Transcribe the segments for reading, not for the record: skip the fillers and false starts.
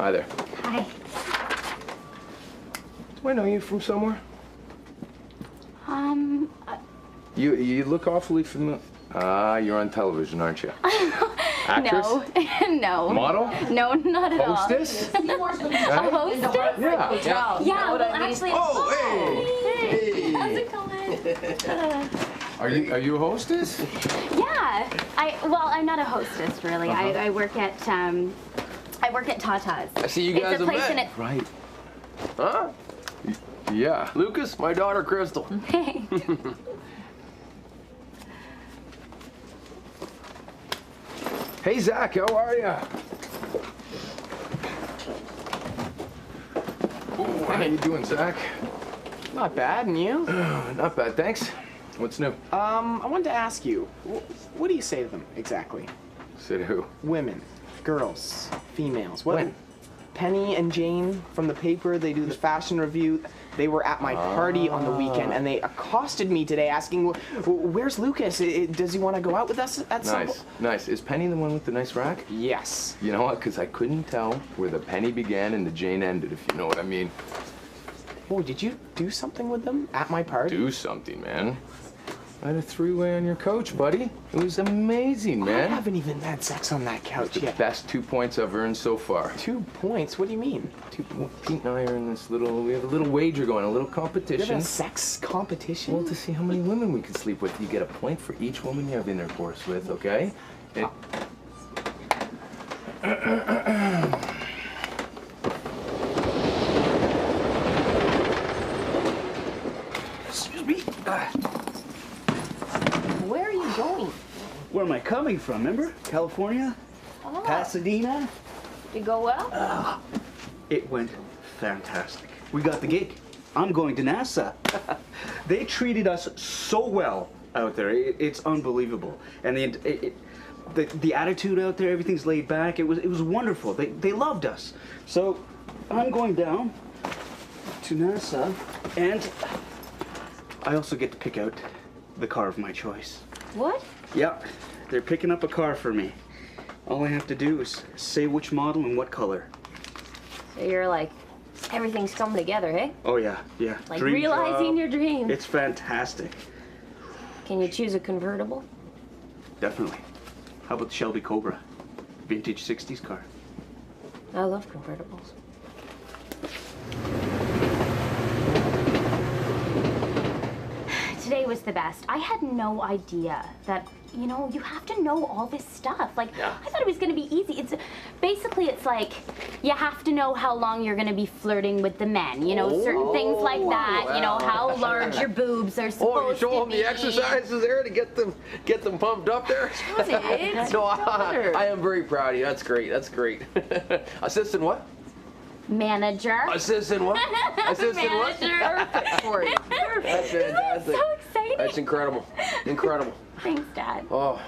Hi there. Hi. Do I know you from somewhere? Um, You look awfully familiar. Ah, you're on television, aren't you? Actress? no. No. Model? No, not at all. Hostess? A hostess? Yeah. Yeah, well, actually. Oh, hey! How's it going? Are you a hostess? Yeah. I'm not a hostess, really. I work at Tata's. I see you guys It's a have place met. Right. Huh? Yeah. Lucas, my daughter Crystal. Hey. Hey, Zach, how are you? How you doing, Zach? Not bad, and you? Not bad, thanks. What's new? I wanted to ask you, what do you say to them exactly? Said who? Women, girls, females. What? When? Penny and Jane from the paper, they do the fashion review. They were at my party on the weekend, and they accosted me today asking, where's Lucas? Does he want to go out with us at some point? Nice. Is Penny the one with the nice rack? Yes. You know what? Because I couldn't tell where the Penny began and the Jane ended, if you know what I mean. Oh, did you do something with them at my party? Do something, man. I had a three-way on your couch, buddy. It was amazing, I man. haven't even had sex on that couch The yet. best 2 points I've earned so far. 2 points? What do you mean? 2 points? Pete and I are in this we have a little wager going, a little You competition. have a sex competition? Well, to see how many women we can sleep with. You get a point for each woman you have intercourse with, okay? And... Excuse me. Where are you going? Where am I coming from, remember? California? Oh. Pasadena? Did it go well? It went fantastic. We got the gig. I'm going to NASA. They treated us so well out there. It's unbelievable. And the attitude out there, everything's laid back. It was wonderful. They loved us. So I'm going down to NASA, and I also get to pick out the car of my choice. What? Yeah, they're picking up a car for me. All I have to do is say which model and what color. So you're like, everything's coming together, hey? Oh yeah. Like Dream realizing job. your dream. It's fantastic. Can you choose a convertible? Definitely. How about the Shelby Cobra? Vintage 60s car. I love convertibles. Today was the best. I had no idea that, you have to know all this stuff. Like, I thought it was gonna be easy. It's like, you have to know how long you're gonna be flirting with the men, certain things like that, how large your boobs are supposed Oh, you show to them be. the exercises there to get them pumped up there? No, I am very proud of you. That's great. Assistant what? Manager. Assistant what? Assistant what? Manager. Perfect for you. That's fantastic. So exciting. That's incredible. Thanks, Dad. Oh,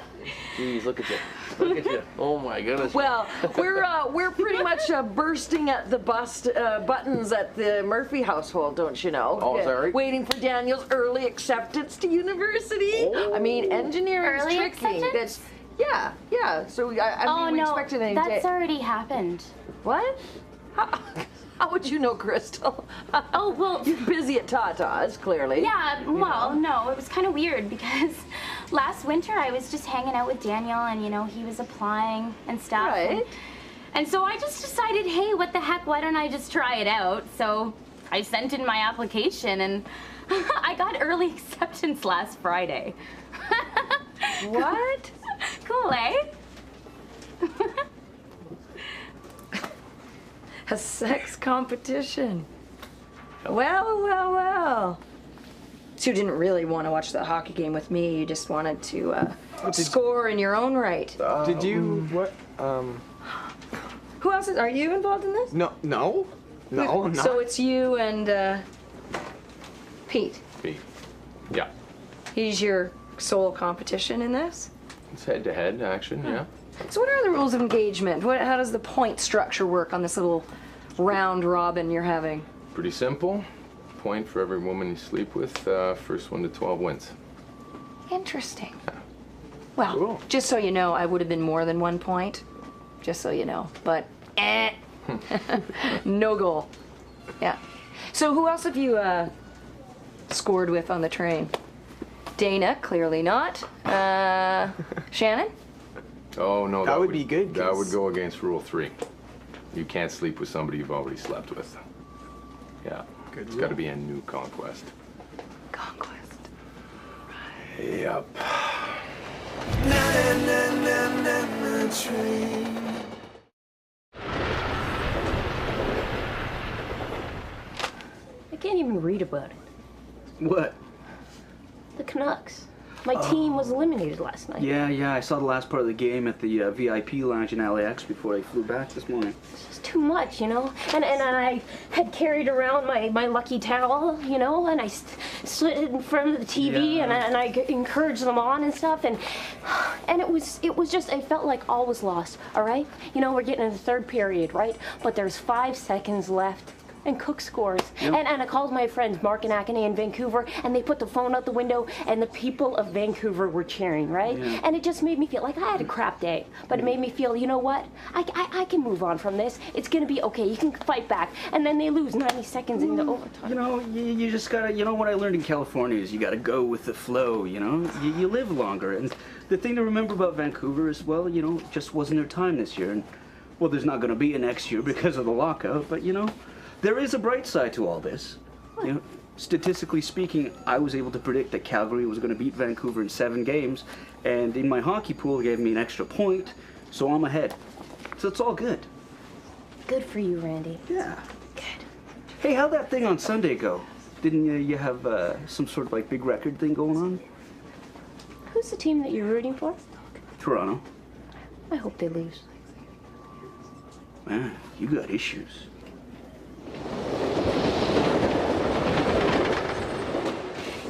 geez, look at you. Look at you. Oh my goodness. Well, we're pretty much bursting at the buttons at the Murphy household, don't you know? Oh, is that right? Waiting for Daniel's early acceptance to university. Oh. I mean, engineering's Early tricky. acceptance? Yeah. So I mean, we expected any that's day. already happened. What? How would you know, Crystal? Oh, well. You're busy at Tata's, clearly. Yeah, well, no, it was kind of weird because last winter I was just hanging out with Daniel and, he was applying and stuff. Right. And so I just decided, hey, what the heck, why don't I just try it out? So I sent in my application and I got early acceptance last Friday. What? Cool, eh? A sex competition. Well. So you didn't really want to watch the hockey game with me. You just wanted to score in your own right. Did you, what, Who else are you involved in this? No, I'm not. So it's you and Pete. Pete. Yeah. He's your sole competition in this? It's head-to-head action, yeah. So what are the rules of engagement? How does the point structure work on this little round robin you're having? Pretty simple. Point for every woman you sleep with. First 1 to 12 wins. Interesting. Well, Cool. just so you know, I would have been more than 1 point. Just so you know. But, No goal. Yeah. So who else have you scored with on the train? Dana, clearly not. Shannon? Oh, no. That would be good, That 'cause- would go against Rule 3. You can't sleep with somebody you've already slept with. Yeah. It's got to be a new conquest. Conquest. Yep. I can't even read about it. What? The Canucks. My team was eliminated last night. Yeah, I saw the last part of the game at the VIP lounge in LAX before I flew back this morning. It's just too much, you know? And I had carried around my lucky towel, you know, and I stood in front of the TV Yeah. and I encouraged them on and stuff, and it was just, I felt like all was lost, all right? You know, we're getting in the third period, right? But there's 5 seconds left. And Cook scores. Yep. And I called my friends Mark and Akane in Vancouver, and they put the phone out the window, and the people of Vancouver were cheering, right? Yeah. And it just made me feel like I had a crap day, but it made me feel, you know what? I can move on from this. It's gonna be okay. You can fight back. And then they lose 90 seconds into overtime. You know, you just gotta, you know what I learned in California is you gotta go with the flow, you know? You live longer. And the thing to remember about Vancouver is, well, you know, it just wasn't their time this year. And, well, there's not gonna be a next year because of the lockout, but, you know, there is a bright side to all this. You know, statistically speaking, I was able to predict that Calgary was going to beat Vancouver in 7 games, and in my hockey pool, it gave me an extra point, so I'm ahead. So it's all good. Good for you, Randy. Yeah. Good. Hey, how'd that thing on Sunday go? Didn't you have some sort of like big record thing going on? Who's the team that you're rooting for? Toronto. I hope they lose. Man, you got issues.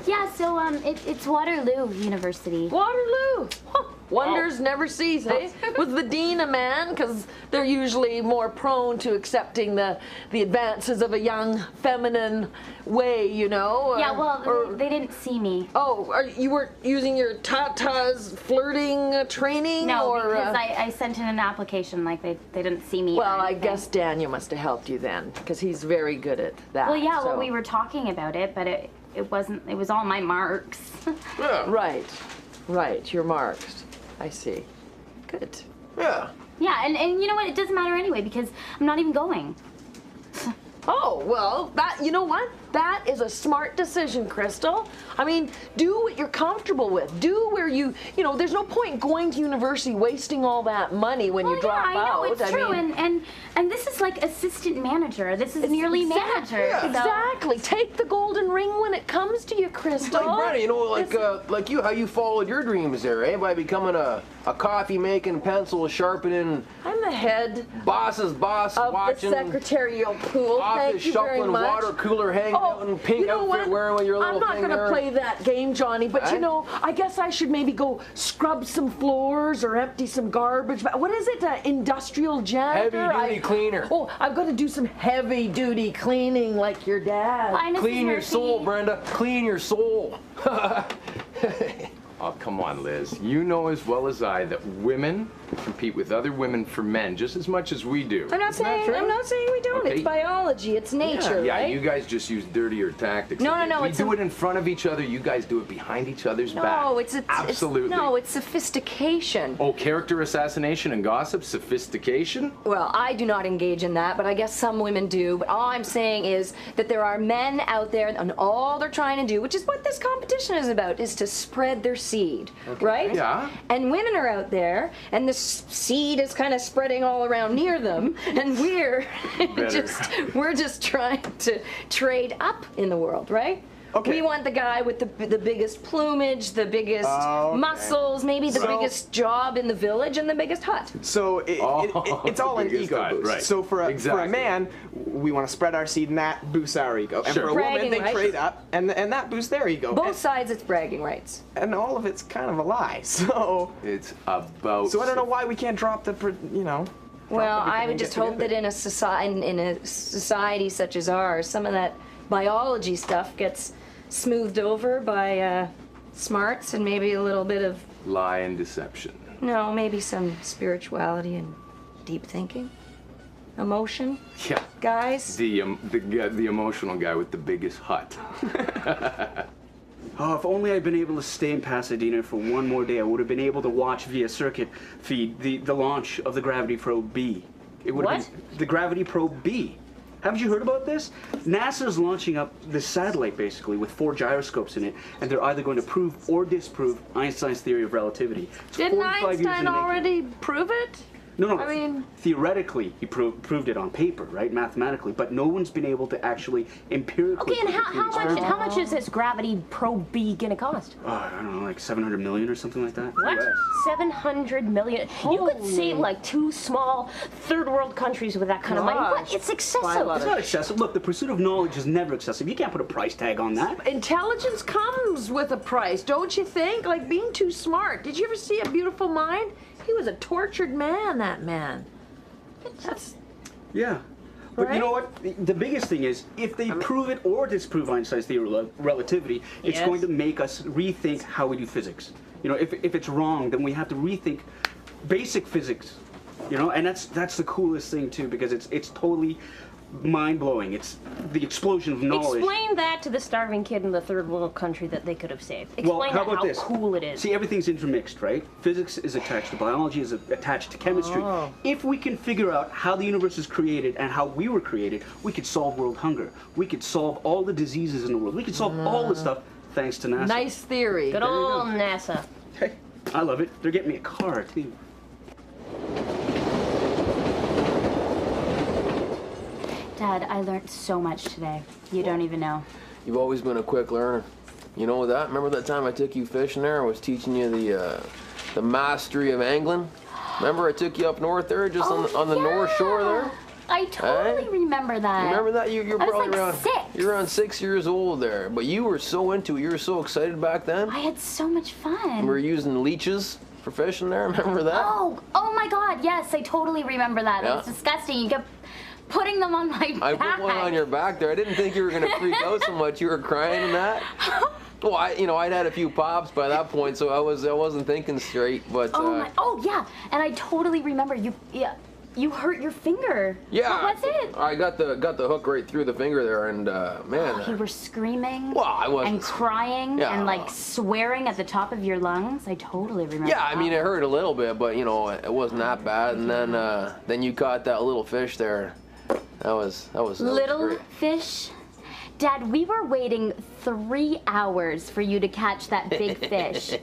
Yeah, so it's Waterloo University. Waterloo! Huh. Wonders never cease, eh? Was the dean a man? Because they're usually more prone to accepting the advances of a young, feminine way, you know? Yeah, well, or- they didn't see me. Oh, you weren't using your Tata's flirting training? No, or, because I sent in an application, like they didn't see me. or Well, I anything. guess Daniel must have helped you then, because he's very good at that. Well, yeah, so. well, we were talking about it, but it wasn't, it was all my marks. Yeah. Right, your marks. I see. Good. Yeah. Yeah, and you know what? It doesn't matter anyway, because I'm not even going. Oh, well, you know what? That is a smart decision, Crystal. I mean, do what you're comfortable with. Do where you know, there's no point going to university wasting all that money when you drop I know, out. it's true, mean, and this is like assistant manager. This is nearly manager. Yeah. So. exactly. Take the golden ring when it comes to you, Crystal. Like Brenna, you know, like you, how you followed your dreams there, eh? By becoming a coffee making, pencil sharpening, I'm the head boss's boss, of watching the secretarial pool. Thank office you very shuffling, much. water cooler hanging out in pink you know outfit what? wearing your little I'm not thing gonna there. play that game, Johnny, but Eh? you know, I guess I should maybe go scrub some floors or empty some garbage. What is it? Industrial janitor? Heavy-duty cleaner. Oh, I've got to do some heavy duty cleaning like your dad. Hi, Mrs. Clean your Murphy. soul, Brenda. Clean your soul. Oh, come on, Liz. You know as well as I that women compete with other women for men just as much as we do. I'm not saying we don't. Okay. It's biology. It's nature, Yeah, right? you guys just use dirtier tactics. No, no, We it's do a- it in front of each other. You guys do it behind each other's back. No, it's absolutely. it's sophistication. Oh, character assassination and gossip, sophistication. Well, I do not engage in that, but I guess some women do. But all I'm saying is that there are men out there, and all they're trying to do, which is what this competition is about, is to spread their seed, right? Yeah. And women are out there, and the seed is kind of spreading all around near them, and we're just trying to trade up in the world, right? Okay. We want the guy with the biggest plumage, the biggest muscles, maybe the biggest job in the village, and the biggest hut. So it's all an biggest ego side, boost. right. So for a Exactly. man, we want to spread our seed, and that boosts our ego. And Sure. for a woman, Bragging they rights. trade up, and that boosts their ego. Both sides, it's bragging rights. And all of it's kind of a lie. So It's about. I don't know why we can't drop the, drop Well, everything I and would get just hope together. that in a society such as ours, some of that biology stuff gets smoothed over by smarts and maybe a little bit of lie and deception. maybe some spirituality and deep thinking. emotion, Yeah. guys. The emotional guy with the biggest hut. Oh, if only I'd been able to stay in Pasadena for one more day, I would have been able to watch via circuit feed the launch of the Gravity Probe B. It would have been the Gravity Probe B. Haven't you heard about this? NASA's launching up this satellite basically with 4 gyroscopes in it, and they're either going to prove or disprove Einstein's theory of relativity. It's Didn't 45 years in Einstein the making. already prove it? No, no. I mean, theoretically, he proved it on paper, right? Mathematically, but no one's been able to actually empirically. Okay, and prove it through experiments. how much is this Gravity Probe B gonna cost? Oh, I don't know, like 700 million or something like that. What? US. 700 million? You could save like 2 small third world countries with that kind of money. What? It's excessive. It's not excessive. Look, the pursuit of knowledge is never excessive. You can't put a price tag on that. intelligence comes with a price, don't you think? Like being too smart. Did you ever see A Beautiful Mind? He was a tortured man, that man. That's Yeah. But you know what? The biggest thing is, if they prove it or disprove Einstein's theory of relativity, it's going to make us rethink how we do physics. You know, if it's wrong, then we have to rethink basic physics. You know, and that's the coolest thing too, because it's totally mind-blowing. It's the explosion of knowledge. Explain that to the starving kid in the third world country that they could have saved. Well, Explain how about how this? cool it is. See, everything's intermixed, right? Physics is attached to biology, is attached to chemistry. Oh. If we can figure out how the universe is created and how we were created, we could solve world hunger. We could solve all the diseases in the world. We could solve all the stuff thanks to NASA. nice theory. Good old NASA. Hey, I love it. They're getting me a car, too. Dad, I learned so much today. You don't even know. You've always been a quick learner. You know that? Remember that time I took you fishing there? I was teaching you the mastery of angling. Remember I took you up north there, just on the north shore there? I totally remember that. You remember that? You're I was probably like around 6. You're around 6 years old there, but you were so into it. You were so excited back then. I had so much fun. We were using leeches for fishing there. Remember that? Oh my God, yes, I totally remember that. It was Yeah. disgusting. You kept putting them on my I back. put one on your back there. I didn't think you were gonna freak out so much. You were crying and that. Well, I'd had a few pops by that point, so I wasn't thinking straight. But Oh yeah, and I totally remember you. Yeah, you hurt your finger. yeah, What was it? I got the hook right through the finger there, and man. You were screaming. Well, I wasn't. And crying Yeah. and like swearing at the top of your lungs. I totally remember. Yeah, I mean that. it hurt a little bit, but it wasn't that bad. And then you caught that little fish there. That was Little great. fish. Dad, we were waiting 3 hours for you to catch that big fish.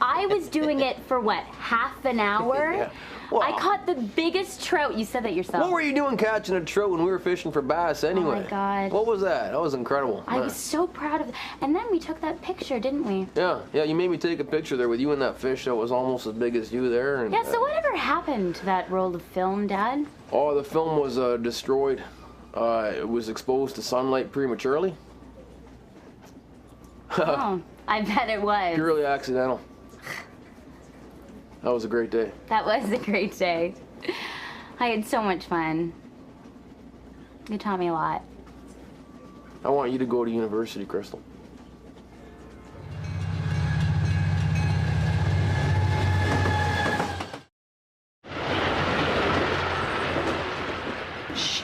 I was doing it for what, half an hour? Yeah. Well, I caught the biggest trout. You said that yourself. what were you doing catching a trout when we were fishing for bass anyway? God. What was that? That was incredible. I was so proud of it. And then we took that picture, didn't we? Yeah, you made me take a picture there with you and that fish that was almost as big as you there. And, Yeah, so whatever happened to that roll of film, Dad? Oh, the film was destroyed. It was exposed to sunlight prematurely. Oh, I bet it was. Purely accidental. That was a great day. That was a great day. I had so much fun. You taught me a lot. I want you to go to university, Crystal.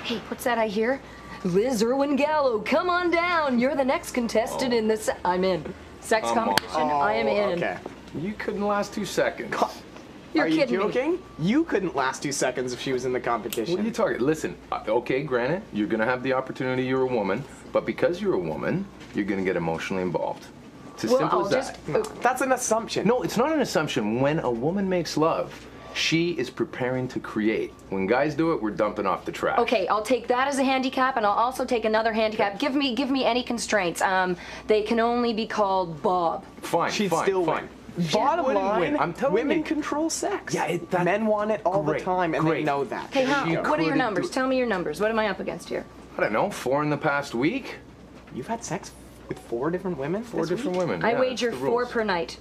Hey, what's that I hear? Liz Irwin Gallo, come on down. You're the next contestant in this. I'm in. Sex competition, I am in. Okay. You couldn't last 2 seconds. You're Are you kidding me. joking? You couldn't last 2 seconds if she was in the What are you competition. talking? Listen, okay, granted, you're gonna have the opportunity. You're a woman, but because you're a woman, you're gonna get emotionally involved. It's as simple as that. That's an assumption. No, it's not an assumption. When a woman makes love, she is preparing to create. When guys do it, we're dumping off the trash. Okay, I'll take that as a handicap, and I'll also take another handicap. Give me any constraints. They can only be called Bob. Fine, She'd fine, still fine. win. Bottom wouldn't line, win. I'm telling women you. control sex. Yeah, men want it all Great, the time, and they great. know that. Okay, She what are your couldn't numbers? do- Tell me your numbers. What am I up against here? I don't know, 4 in the past week? You've had sex with 4 different women? 4 this different week? women. I yeah, wager it's the 4 rules. per night.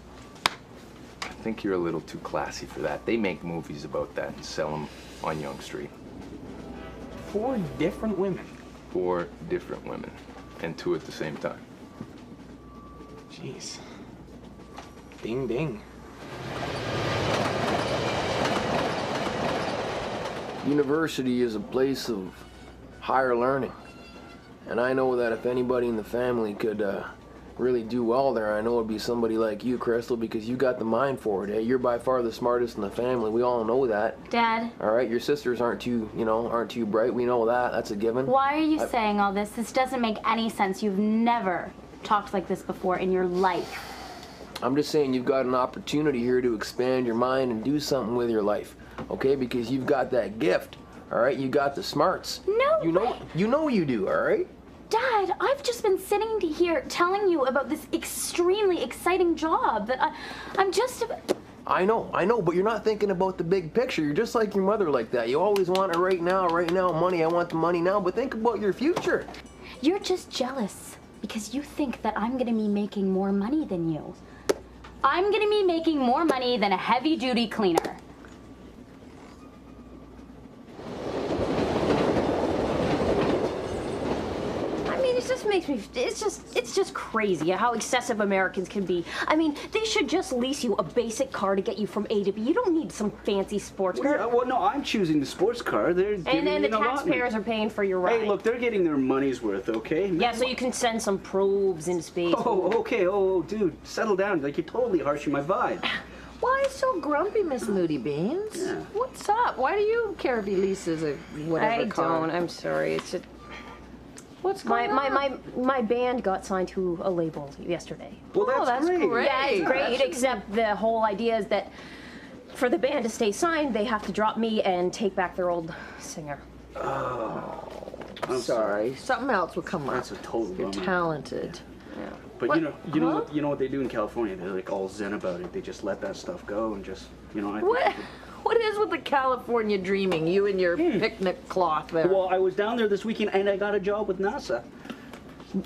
I think you're a little too classy for that. They make movies about that and sell them on Yonge Street. 4 different women. 4 different women, and 2 at the same time. Jeez. Ding ding. University is a place of higher learning. And I know that if anybody in the family could really do well there, I know it'd be somebody like you, Crystal, because you got the mind for it. You're by far the smartest in the family. We all know that. Dad. All right, your sisters aren't too bright. We know that. That's a given. Why are you saying all this? This doesn't make any sense. You've never talked like this before in your life. I'm just saying you've got an opportunity here to expand your mind and do something with your life, okay? Because you've got that gift, all right? You got the smarts. No You know you do, all right? Dad, I've just been sitting here telling you about this extremely exciting job that I'm just... I know, but you're not thinking about the big picture. You're just like your mother like that. You always want it right now, money. I want the money now, but think about your future. You're just jealous because you think that I'm gonna be making more money than you. I'm gonna be making more money than a heavy-duty cleaner. It just makes me, it's just crazy how excessive Americans can be. I mean, they should just lease you a basic car to get you from A to B. You don't need some fancy sports car. Yeah, well, no, I'm choosing the sports car. They're And then the taxpayers are paying for your ride. Hey, look, they're getting their money's worth, okay? Yeah, so you can send some probes into space. Oh, okay. Oh, dude, settle down. Like, you're totally harshing my vibe. Why so grumpy, Miss Moody Beans? Yeah. What's up? Why do you care if he leases a whatever I car? don't. I'm sorry. It's just What's going on? my band got signed to a label yesterday. Well, that's great. Yeah, it's great. Except the whole idea is that for the band to stay signed, they have to drop me and take back their old singer. Oh, I'm Sorry. Something else will come up. That's a total You're bummer. talented. Yeah. But What? you know what they do in California? They're like all zen about it. They just let that stuff go and just, I think What is with the California dreaming? You and your picnic cloth there. Well, I was down there this weekend and I got a job with NASA.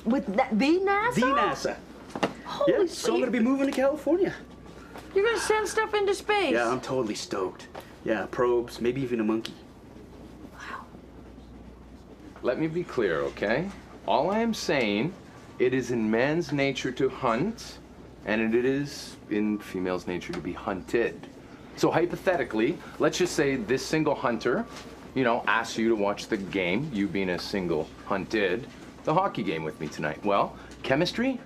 With the NASA? The NASA. Holy Yeah, so I'm gonna be moving to California. You're gonna send stuff into space. Yeah, I'm totally stoked. Yeah, probes, maybe even a monkey. Let me be clear, okay? All I am saying, it is in man's nature to hunt, and it is in female's nature to be hunted. So hypothetically, let's just say this single hunter, asks you to watch the game, you being a single hunted, the hockey game with me tonight. Well, chemistry,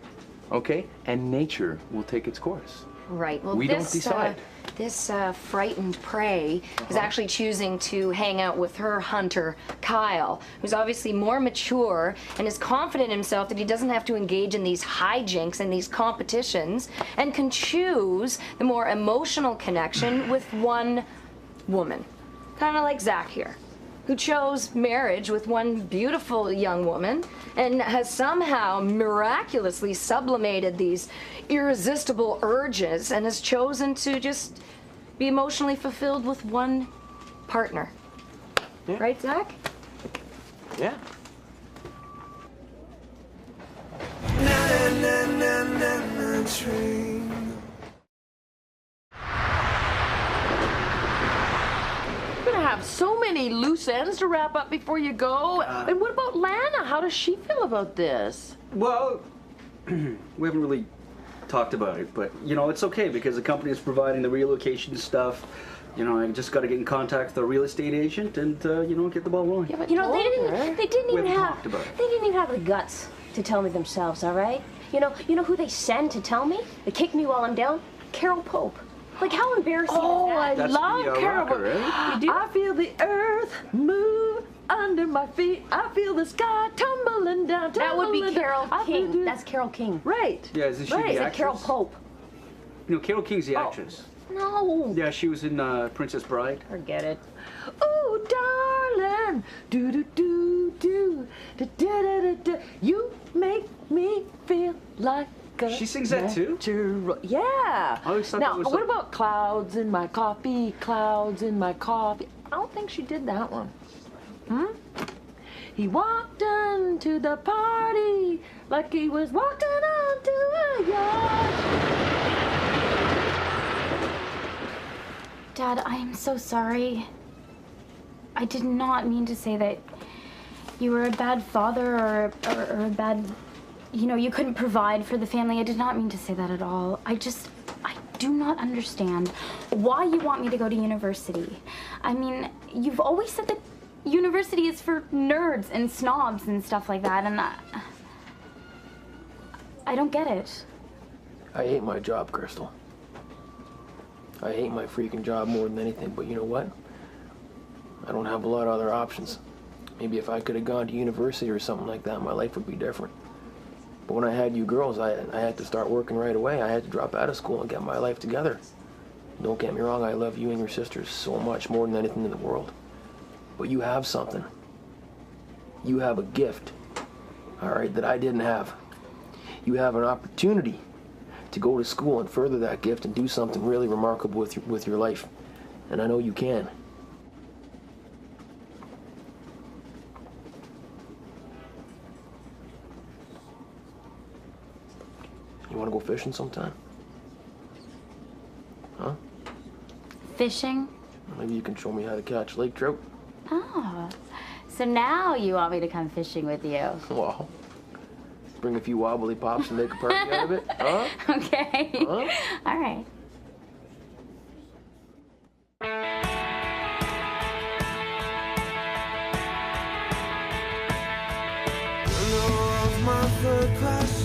okay, and nature will take its course. Right. Well, We don't decide. This frightened prey is actually choosing to hang out with her hunter, Kyle, who's obviously more mature and is confident in himself that he doesn't have to engage in these hijinks and these competitions and can choose the more emotional connection with one woman. Kind of like Zach here, who chose marriage with one beautiful young woman and has somehow miraculously sublimated these irresistible urges and has chosen to just be emotionally fulfilled with one partner. Yeah. Right, Zach? Yeah. You're gonna have so many loose ends to wrap up before you go. And what about Lana? How does she feel about this? Well, we haven't really talked about it, but it's okay because the company is providing the relocation stuff. I just got to get in contact with the real estate agent and get the ball rolling. Yeah, but They didn't We even haven't have talked about it. they didn't even have the guts to tell me themselves. All right. You know who they send to tell me? They kick me while I'm down. Carol Pope. Like, how embarrassing Oh, is I that? That's love the, Carol. rocker, right? You do? I feel the earth move under my feet. I feel the sky tumbling down. That would be tumbling down. Carol I feel King. the- That's Carol King. right. Yeah, isn't she Right. the Is it actress? Carol Pope. Carol King's the actress. No. Yeah, she was in Princess Bride. Forget it. Oh, darling, do do do do da da da da da. You make me feel like a She sings that too? natural- Yeah. I always thought Now, that was what like- about clouds in my coffee? Clouds in my coffee. I don't think she did that one. He walked into the party like he was walking onto a yacht. Dad, I am so sorry. I did not mean to say that you were a bad father or a bad, you couldn't provide for the family. I did not mean to say that at all. I do not understand why you want me to go to university. I mean, you've always said that university is for nerds and snobs and stuff like that, and I don't get it. I hate my job, Crystal. I hate my freaking job more than anything, but you know what? I don't have a lot of other options. Maybe if I could have gone to university or something like that, my life would be different. But when I had you girls, I had to start working right away. I had to drop out of school and get my life together. Don't get me wrong, I love you and your sisters so much more than anything in the world. But you have something. You have a gift, all right, that I didn't have. You have an opportunity to go to school and further that gift and do something really remarkable with your life. And I know you can. You want to go fishing sometime? Huh? Fishing? Maybe you can show me how to catch lake trout. Oh, so now you want me to come fishing with you? Well, bring a few wobbly pops and make a party out of it, huh? Okay. Huh? All right. Window of my third class